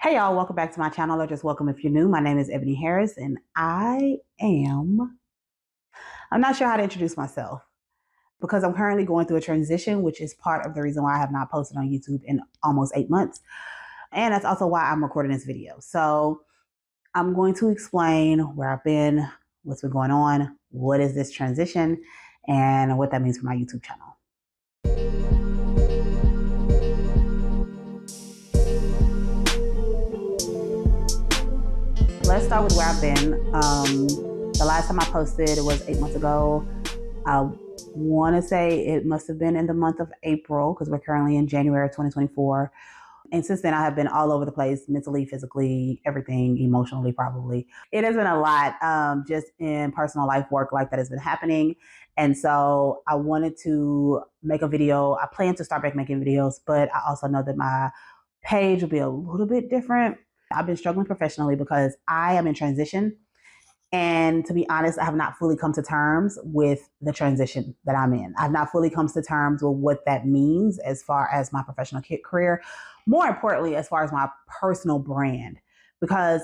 Hey y'all, welcome back to my channel, or just welcome if you're new. My name is Eboni Harris, and I'm not sure how to introduce myself because I'm currently going through a transition, which is part of the reason why I have not posted on YouTube in almost 8 months. And that's also why I'm recording this video. So I'm going to explain where I've been, what's been going on, what is this transition, and what that means for my YouTube channel. Let's start with where I've been. The last time I posted, it was 8 months ago. I want to say it must have been in the month of April because we're currently in January of 2024. And since then, I have been all over the place, mentally, physically, everything, emotionally, probably. It has been a lot just in personal life, work life that has been happening. And so I wanted to make a video. I plan to start back making videos, but I also know that my page will be a little bit different. I've been struggling professionally because I am in transition. And to be honest, I have not fully come to terms with the transition that I'm in. I've not fully come to terms with what that means as far as my professional career. More importantly, as far as my personal brand, because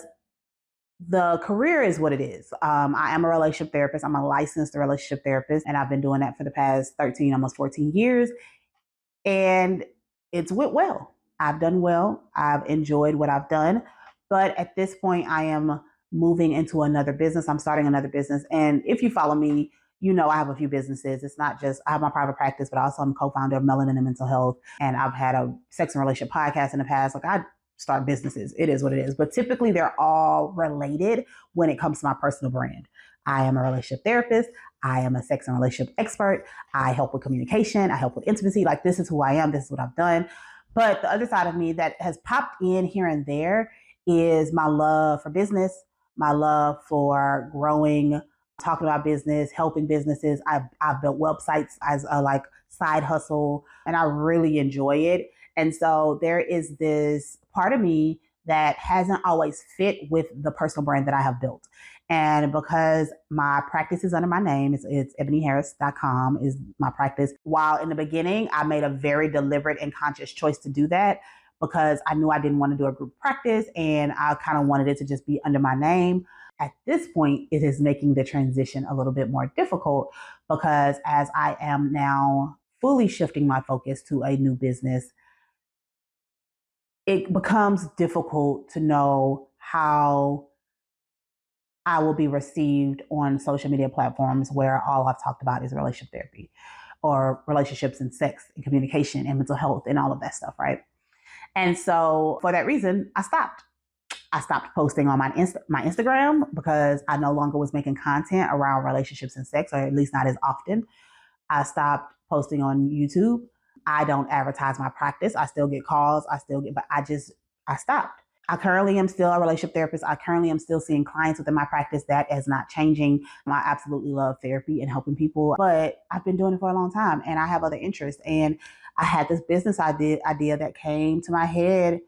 the career is what it is. I am a relationship therapist. I'm a licensed relationship therapist, and I've been doing that for the past 13, almost 14 years. And it's went well. I've done well. I've enjoyed what I've done. But at this point, I am moving into another business. I'm starting another business. And if you follow me, you know I have a few businesses. It's not just, I have my private practice, but also I'm co-founder of Melanin and Mental Health. And I've had a sex and relationship podcast in the past. Like, I start businesses. It is what it is. But typically they're all related when it comes to my personal brand. I am a relationship therapist. I am a sex and relationship expert. I help with communication. I help with intimacy. Like, this is who I am. This is what I've done. But the other side of me that has popped in here and there is my love for business, my love for growing, talking about business, helping businesses. I've built websites as a like side hustle, and I really enjoy it. And so there is this part of me that hasn't always fit with the personal brand that I have built. And because my practice is under my name, it's eboniharris.com is my practice. While in the beginning, I made a very deliberate and conscious choice to do that because I knew I didn't want to do a group practice and I kind of wanted it to just be under my name. At this point, it is making the transition a little bit more difficult because as I am now fully shifting my focus to a new business, it becomes difficult to know how I will be received on social media platforms where all I've talked about is relationship therapy or relationships and sex and communication and mental health and all of that stuff, right? And so for that reason, I stopped. I stopped posting on my Instagram because I no longer was making content around relationships and sex, or at least not as often. I stopped posting on YouTube. I don't advertise my practice. I still get calls. But I stopped. I currently am still a relationship therapist. I currently am still seeing clients within my practice. That is not changing. I absolutely love therapy and helping people, but I've been doing it for a long time and I have other interests. And I had this business idea that came to my head,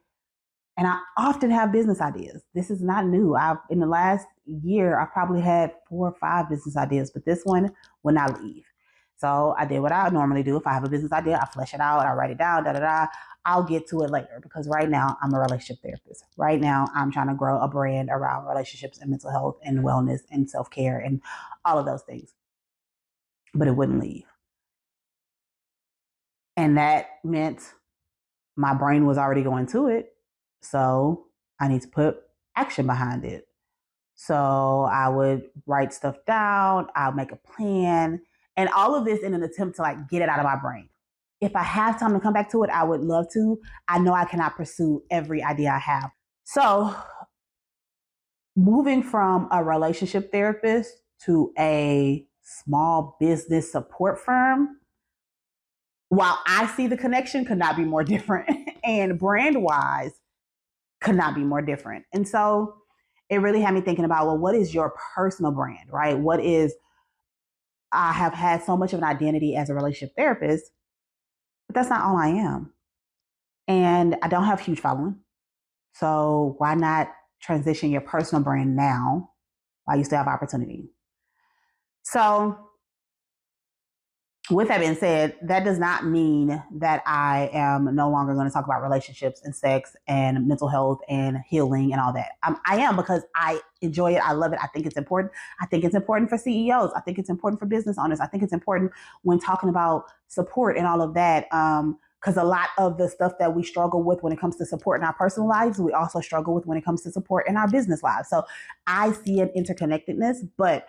and I often have business ideas. This is not new. In the last year, I probably had 4 or 5 business ideas, but this one will not leave. So I did what I normally do. If I have a business idea, I flesh it out, I write it down, da da da. I'll get to it later because right now I'm a relationship therapist. Right now I'm trying to grow a brand around relationships and mental health and wellness and self-care and all of those things. But it wouldn't leave. And that meant my brain was already going to it. So I need to put action behind it. So I would write stuff down, I'll make a plan, and all of this in an attempt to like get it out of my brain. If I have time to come back to it, I would love to. I know I cannot pursue every idea I have. So moving from a relationship therapist to a small business support firm, while I see the connection, could not be more different. And brand wise, could not be more different. And so it really had me thinking about, well, what is your personal brand, right? I have had so much of an identity as a relationship therapist, but that's not all I am. And I don't have a huge following. So why not transition your personal brand now while you still have opportunity? So With that being said, that does not mean that I am no longer going to talk about relationships and sex and mental health and healing and all that. I am, because I enjoy it. I love it. I think it's important. I think it's important for CEOs. I think it's important for business owners. I think it's important when talking about support and all of that. Because a lot of the stuff that we struggle with when it comes to support in our personal lives, we also struggle with when it comes to support in our business lives. So I see an interconnectedness, but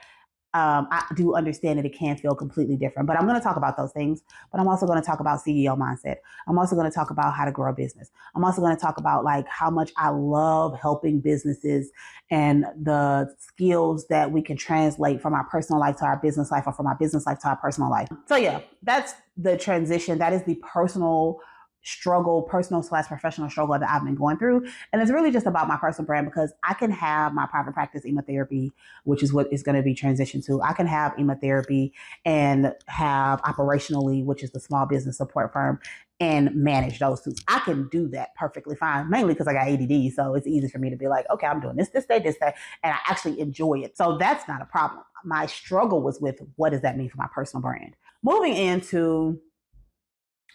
I do understand that it can feel completely different, but I'm going to talk about those things. But I'm also going to talk about CEO mindset. I'm also going to talk about how to grow a business. I'm also going to talk about like how much I love helping businesses and the skills that we can translate from our personal life to our business life, or from our business life to our personal life. So yeah, that's the transition. That is the personal struggle, personal/professional struggle that I've been going through. And it's really just about my personal brand, because I can have my private practice emotherapy, which is what is going to be transitioned to. I can have emotherapy and have operationally, which is the small business support firm, and manage those two. I can do that perfectly fine, mainly because I got ADD. So it's easy for me to be like, okay, I'm doing this day, and I actually enjoy it. So that's not a problem. My struggle was with, what does that mean for my personal brand? Moving into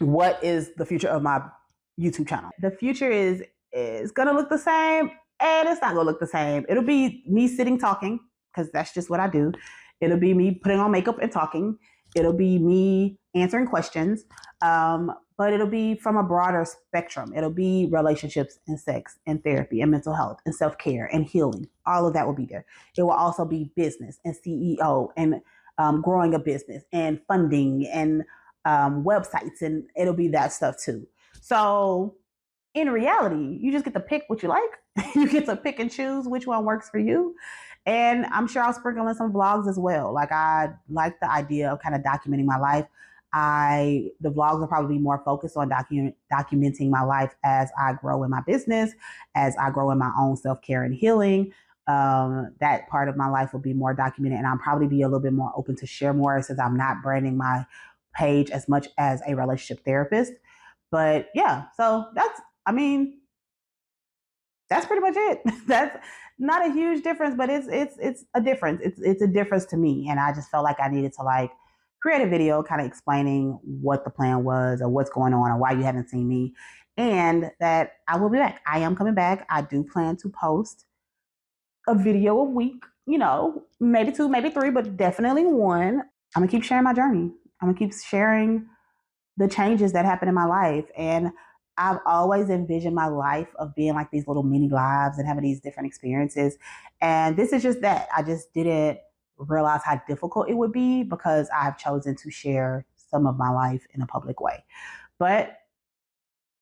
what is the future of my YouTube channel. The future is gonna look the same, and it's not gonna look the same. It'll be me sitting talking, because that's just what I do. It'll be me putting on makeup and talking. It'll be me answering questions, but it'll be from a broader spectrum. It'll be relationships and sex and therapy and mental health and self-care and healing. All of that will be there. It will also be business and CEO and growing a business and funding and websites, and it'll be that stuff too. So in reality, you just get to pick what you like. You get to pick and choose which one works for you. And I'm sure I'll sprinkle in some vlogs as well. Like, I like the idea of kind of documenting my life. The vlogs will probably be more focused on documenting my life as I grow in my business, as I grow in my own self-care and healing. That part of my life will be more documented, and I'll probably be a little bit more open to share more, since I'm not branding my page as much as a relationship therapist. But yeah, so I mean, that's pretty much it. That's not a huge difference, but it's a difference. It's a difference to me, and I just felt like I needed to like create a video kind of explaining what the plan was, or what's going on, or why you haven't seen me, and that I will be back. I am coming back. I do plan to post a video a week, maybe two, maybe three, but definitely one. I'm gonna keep sharing my journey. I'm gonna keep sharing the changes that happen in my life. And I've always envisioned my life of being like these little mini lives and having these different experiences. And this is just that. I just didn't realize how difficult it would be, because I've chosen to share some of my life in a public way. But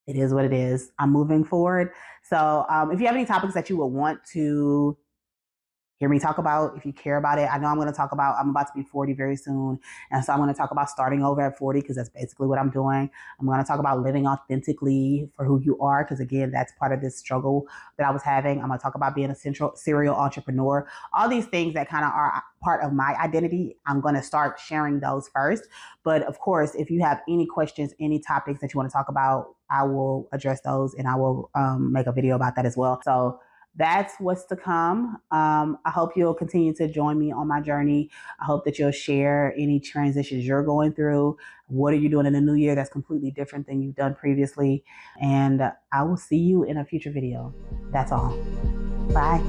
it is what it is. I'm moving forward. So if you have any topics that you would want to hear me talk about, if you care about it. I know I'm about to be 40 very soon. And so I'm going to talk about starting over at 40, because that's basically what I'm doing. I'm going to talk about living authentically for who you are, because again, that's part of this struggle that I was having. I'm going to talk about being a serial entrepreneur. All these things that kind of are part of my identity, I'm going to start sharing those first. But of course, if you have any questions, any topics that you want to talk about, I will address those, and I will make a video about that as well. So that's what's to come. I hope you'll continue to join me on my journey. I hope that you'll share any transitions you're going through. What are you doing in the new year that's completely different than you've done previously? And I will see you in a future video. That's all. Bye.